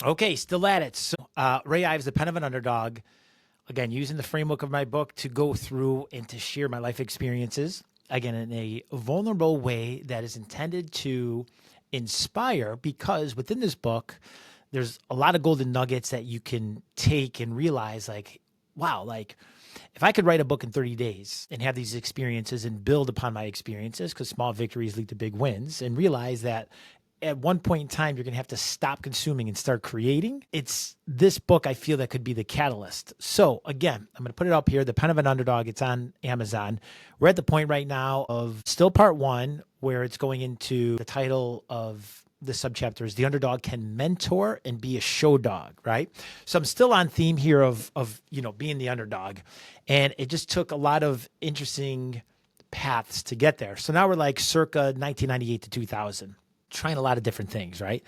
Okay, still at it. So, Ray Ives, The Pen of an Underdog. Again, using the framework of my book to go through and to share my life experiences, again, in a vulnerable way that is intended to inspire, because within this book, there's a lot of golden nuggets that you can take and realize, like, wow, like, if I could write a book in 30 days and have these experiences and build upon my experiences, because small victories lead to big wins, and realize that at one point in time, you're going to have to stop consuming and start creating. It's this book, I feel, that could be the catalyst. So again, I'm going to put it up here, The Pen of an Underdog. It's on Amazon. We're at the point right now of still part one, where it's going into the title of the subchapter is The Underdog Can Mentor and Be a Show Dog, right? So I'm still on theme here of being the underdog. And it just took a lot of interesting paths to get there. So now we're like circa 1998 to 2000. Trying a lot of different things, right?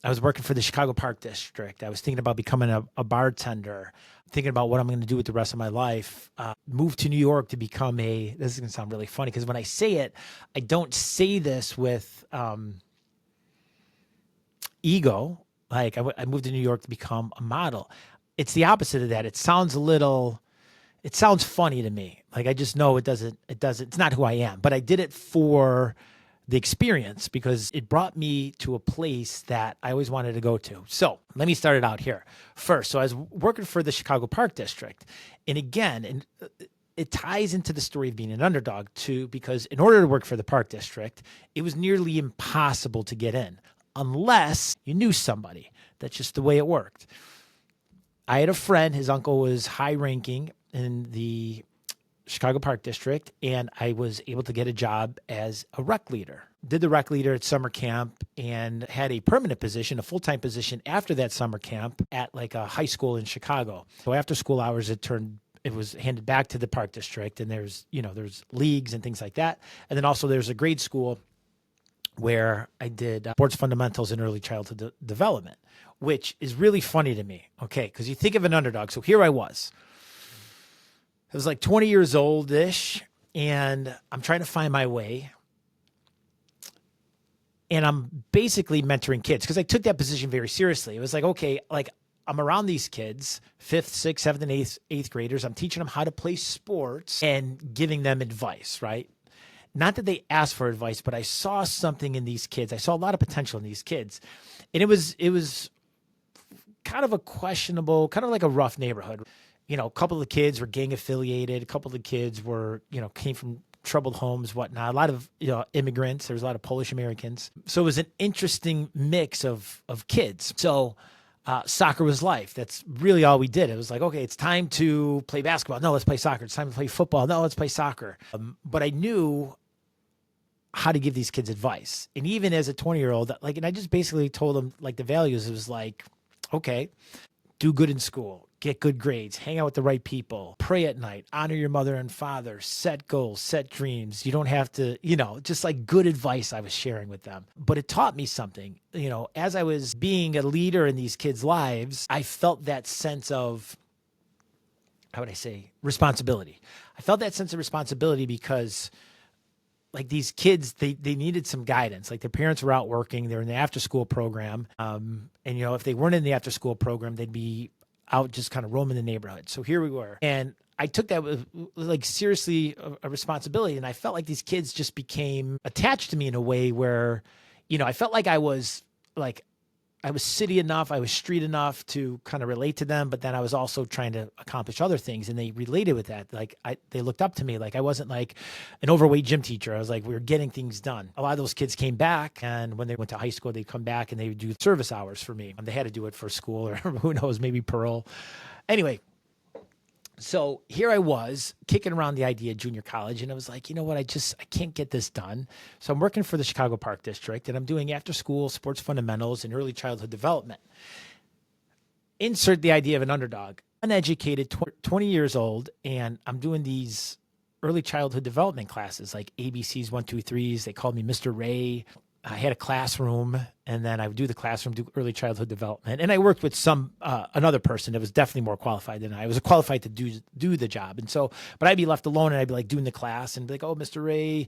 I was working for the Chicago Park District. I was thinking about becoming a bartender, thinking about what I'm going to do with the rest of my life. Moved to New York to become this is going to sound really funny because when I say it, I don't say this with ego. Like I moved to New York to become a model. It's the opposite of that. It sounds funny to me. Like I just know it doesn't, it's not who I am, but I did it for the experience because it brought me to a place that I always wanted to go to. So let me start it out here first. So I was working for the Chicago Park District. And again, it ties into the story of being an underdog too, because in order to work for the Park District, it was nearly impossible to get in unless you knew somebody. That's just the way it worked. I had a friend, his uncle was high ranking in the Chicago Park District, and I was able to get a job as a rec leader. Did the rec leader at summer camp and had a permanent position, a full-time position after that summer camp at like a high school in Chicago. So after school hours, it was handed back to the Park District, and there's leagues and things like that. And then also there's a grade school where I did sports fundamentals and early childhood development, which is really funny to me. Okay, because you think of an underdog. So here I was. I was like 20 years old-ish, and I'm trying to find my way. And I'm basically mentoring kids because I took that position very seriously. It was like, okay, like I'm around these kids, 5th, 6th, 7th, and 8th graders. I'm teaching them how to play sports and giving them advice, right? Not that they asked for advice, but I saw something in these kids. I saw a lot of potential in these kids. And it was kind of a questionable, kind of like a rough neighborhood. A couple of the kids were gang affiliated. A couple of the kids were, came from troubled homes, whatnot. A lot of, immigrants. There was a lot of Polish Americans. So it was an interesting mix of kids. So soccer was life. That's really all we did. It was like, okay, it's time to play basketball. No, let's play soccer. It's time to play football. No, let's play soccer. But I knew how to give these kids advice. And even as a 20-year-old, and I just basically told them the values. It was like, okay, do good in school, get good grades, hang out with the right people, pray at night, honor your mother and father, set goals, set dreams. You don't have to, just like good advice I was sharing with them. But it taught me something. As I was being a leader in these kids' lives, I felt that sense of, how would I say, responsibility. I felt that sense of responsibility because these kids, they needed some guidance. Their parents were out working. They're in the after school program. And, if they weren't in the after school program, they'd be out just kind of roaming the neighborhood. So here we were. And I took that with seriously a responsibility. And I felt like these kids just became attached to me in a way where, I felt like I was city enough, I was street enough to kind of relate to them, but then I was also trying to accomplish other things, and they related with that. They looked up to me. I wasn't like an overweight gym teacher. I was we were getting things done. A lot of those kids came back, and when they went to high school, they'd come back and they would do service hours for me. They had to do it for school or who knows, maybe parole. Anyway, so here I was kicking around the idea of junior college, and I was like, you know what? I can't get this done. So I'm working for the Chicago Park District, and I'm doing after school sports fundamentals and early childhood development. Insert the idea of an underdog, uneducated, 20 years old, and I'm doing these early childhood development classes like ABCs, 1, 2, 3s. They called me Mr. Ray. I had a classroom, and then I would do the classroom, do early childhood development. And I worked with another person that was definitely more qualified than I was qualified to do the job. And so, but I'd be left alone, and I'd be doing the class and be like, oh, Mr. Ray,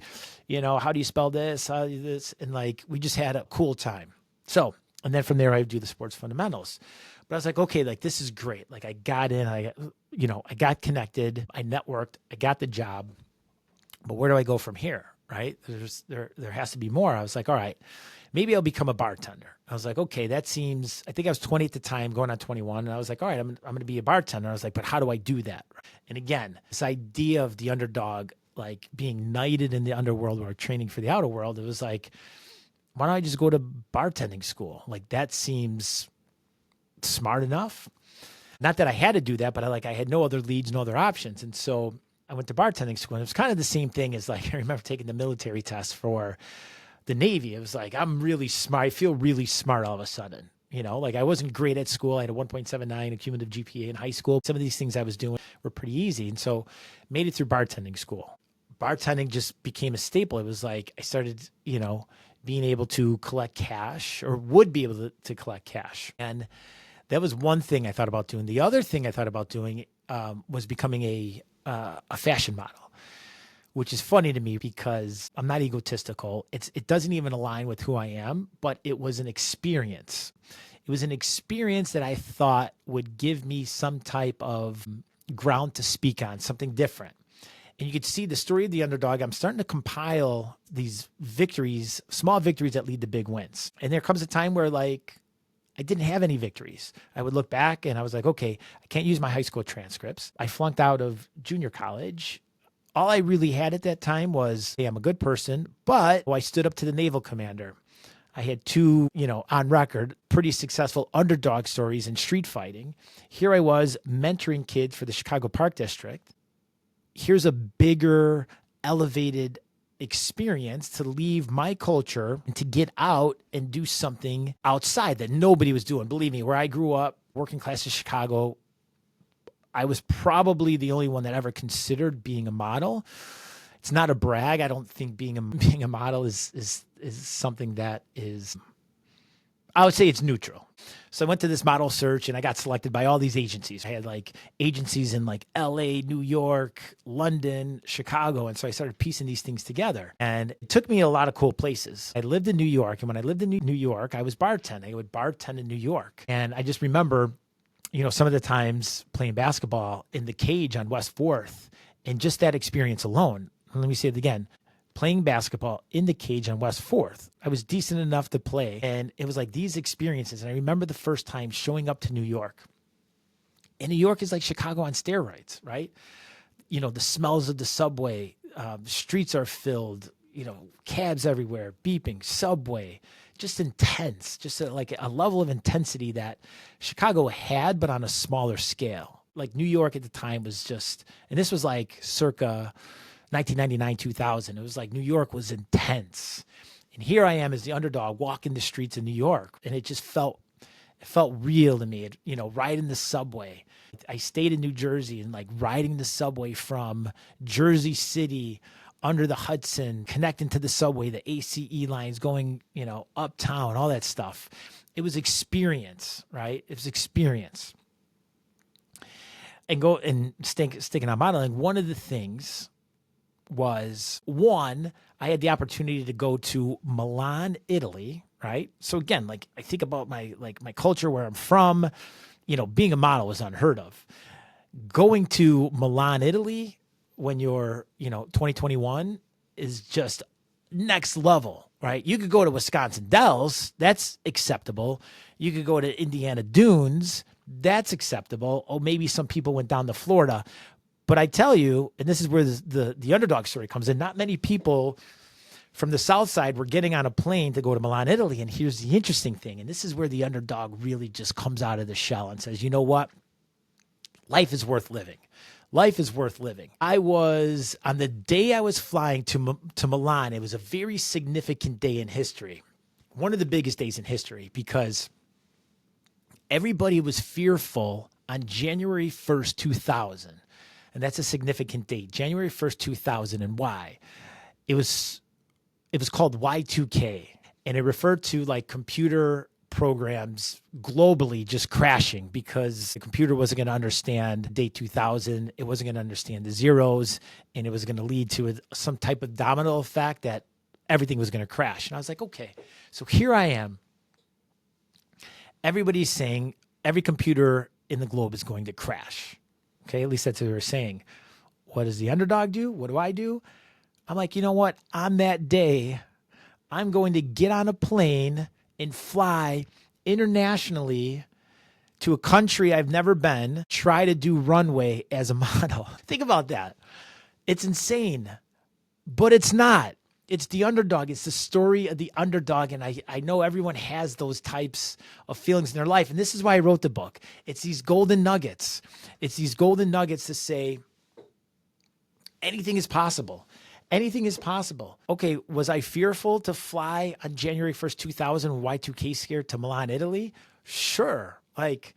how do you spell this? How do you this? And we just had a cool time. So And then from there, I would do the sports fundamentals. But I was like, okay, like this is great. Like I got in, I got connected, I networked, I got the job. But where do I go from here? Right? There has to be more. I was like, all right, maybe I'll become a bartender. I was like, okay, that seems, I think I was 20 at the time, going on 21. And I was like, all right, I'm going to be a bartender. I was like, but how do I do that? And again, this idea of the underdog, like being knighted in the underworld or training for the outer world, it was like, why don't I just go to bartending school? Like that seems smart enough. Not that I had to do that, but I had no other leads, no other options. And so I went to bartending school. And it was kind of the same thing as like, I remember taking the military test for the Navy. It was like, I'm really smart. I feel really smart all of a sudden. Like I wasn't great at school. I had a 1.79 cumulative GPA in high school. Some of these things I was doing were pretty easy. And so made it through bartending school. Bartending just became a staple. It was like I started, being able to collect cash, or would be able to collect cash. And that was one thing I thought about doing. The other thing I thought about doing was becoming a fashion model, which is funny to me because I'm not egotistical. It doesn't even align with who I am, but it was an experience. It was an experience that I thought would give me some type of ground to speak on, something different. And you could see the story of the underdog. I'm starting to compile these victories, small victories that lead to big wins. And there comes a time where like I didn't have any victories. I would look back and I was like, okay, I can't use my high school transcripts. I flunked out of junior college. All I really had at that time was, hey, I'm a good person, but I stood up to the naval commander. I had two, on record, pretty successful underdog stories in street fighting. Here I was mentoring kids for the Chicago Park District. Here's a bigger, elevated experience to leave my culture and to get out and do something outside that nobody was doing. Believe me, where I grew up, working class in Chicago, I was probably the only one that ever considered being a model. It's not a brag. I don't think being a model is something that is, I would say it's neutral. So I went to this model search and I got selected by all these agencies. I had like agencies in like LA, New York, London, Chicago. And so I started piecing these things together. And it took me a lot of cool places. I lived in New York. And when I lived in New York, I was bartending. I would bartend in New York. And I just remember, some of the times playing basketball in the cage on West 4th. And just that experience alone. Let me say it again. Playing basketball in the cage on West 4th. I was decent enough to play. And it was like these experiences. And I remember the first time showing up to New York. And New York is like Chicago on steroids, right? The smells of the subway, streets are filled, cabs everywhere, beeping, subway, just intense, just like a level of intensity that Chicago had, but on a smaller scale. Like New York at the time was just, and this was like circa 1999, 2000. It was like New York was intense. And here I am as the underdog walking the streets of New York. And it just felt real to me, riding the subway. I stayed in New Jersey and like riding the subway from Jersey City under the Hudson, connecting to the subway, the ACE lines going, uptown, all that stuff. It was experience, right? It was experience. And sticking on modeling, one of the things was I had the opportunity to go to Milan, Italy, right? So again, like I think about my culture, where I'm from, being a model was unheard of. Going to Milan, Italy when you're, 2021 is just next level, right? You could go to Wisconsin Dells, that's acceptable. You could go to Indiana Dunes, that's acceptable. Oh, maybe some people went down to Florida. But I tell you, and this is where the underdog story comes in, not many people from the South Side were getting on a plane to go to Milan, Italy. And here's the interesting thing. And this is where the underdog really just comes out of the shell and says, you know what? Life is worth living. Life is worth living. On the day I was flying to Milan, it was a very significant day in history. One of the biggest days in history, because everybody was fearful on January 1st, 2000. And that's a significant date, January 1st, 2000. And why? It was called Y2K. And it referred to like computer programs globally just crashing because the computer wasn't going to understand date 2000. It wasn't going to understand the zeros. And it was going to lead to some type of domino effect that everything was going to crash. And I was like, okay, so here I am everybody's saying every computer in the globe is going to crash. Okay, at least that's what they were saying. What does the underdog do? What do I do? I'm like, you know what? On that day, I'm going to get on a plane and fly internationally to a country I've never been, try to do runway as a model. Think about that. It's insane, but it's not. It's the underdog. It's the story of the underdog. And I know everyone has those types of feelings in their life. And this is why I wrote the book. It's these golden nuggets. It's these golden nuggets to say anything is possible. Anything is possible. Okay, was I fearful to fly on January 1st, 2000, Y2K scare to Milan, Italy? Sure. Like,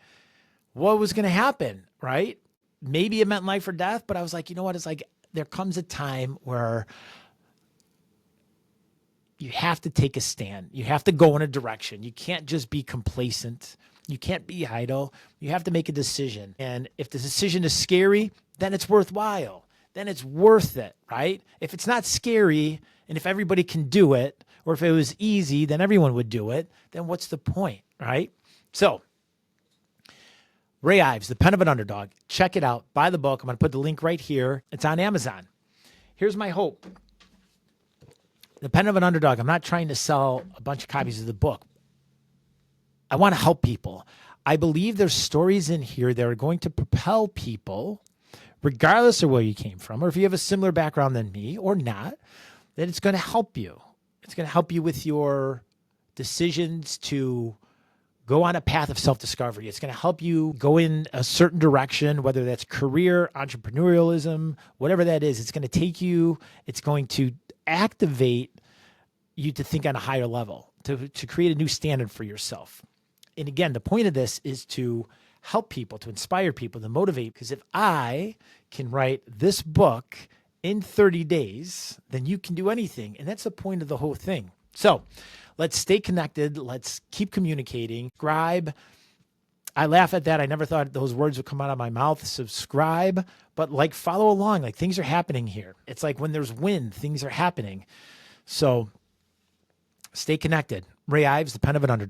what was going to happen, right? Maybe it meant life or death, but I was like, you know what? It's like there comes a time where you have to take a stand. You have to go in a direction. You can't just be complacent. You can't be idle. You have to make a decision. And if the decision is scary, then it's worthwhile. Then it's worth it, right? If it's not scary and if everybody can do it, or if it was easy, then everyone would do it, then what's the point, right? So Ray Ives, The Pen of an Underdog. Check it out. Buy the book. I'm going to put the link right here. It's on Amazon. Here's my hope. The Pen of an Underdog. I'm not trying to sell a bunch of copies of the book. I want to help people. I believe there's stories in here that are going to propel people, regardless of where you came from, or if you have a similar background than me or not, that it's going to help you. It's going to help you with your decisions to go on a path of self-discovery. It's going to help you go in a certain direction, whether that's career, entrepreneurialism, whatever that is. It's going to take you, it's going to activate you to think on a higher level, to create a new standard for yourself. And again, the point of this is to help people, to inspire people, to motivate. Because if I can write this book in 30 days, then you can do anything. And that's the point of the whole thing. So let's stay connected. Let's keep communicating. Subscribe. I laugh at that. I never thought those words would come out of my mouth. Subscribe, but like follow along. Like things are happening here. It's like when there's wind, things are happening. So stay connected. Ray Ives, The Pen of an Underdog.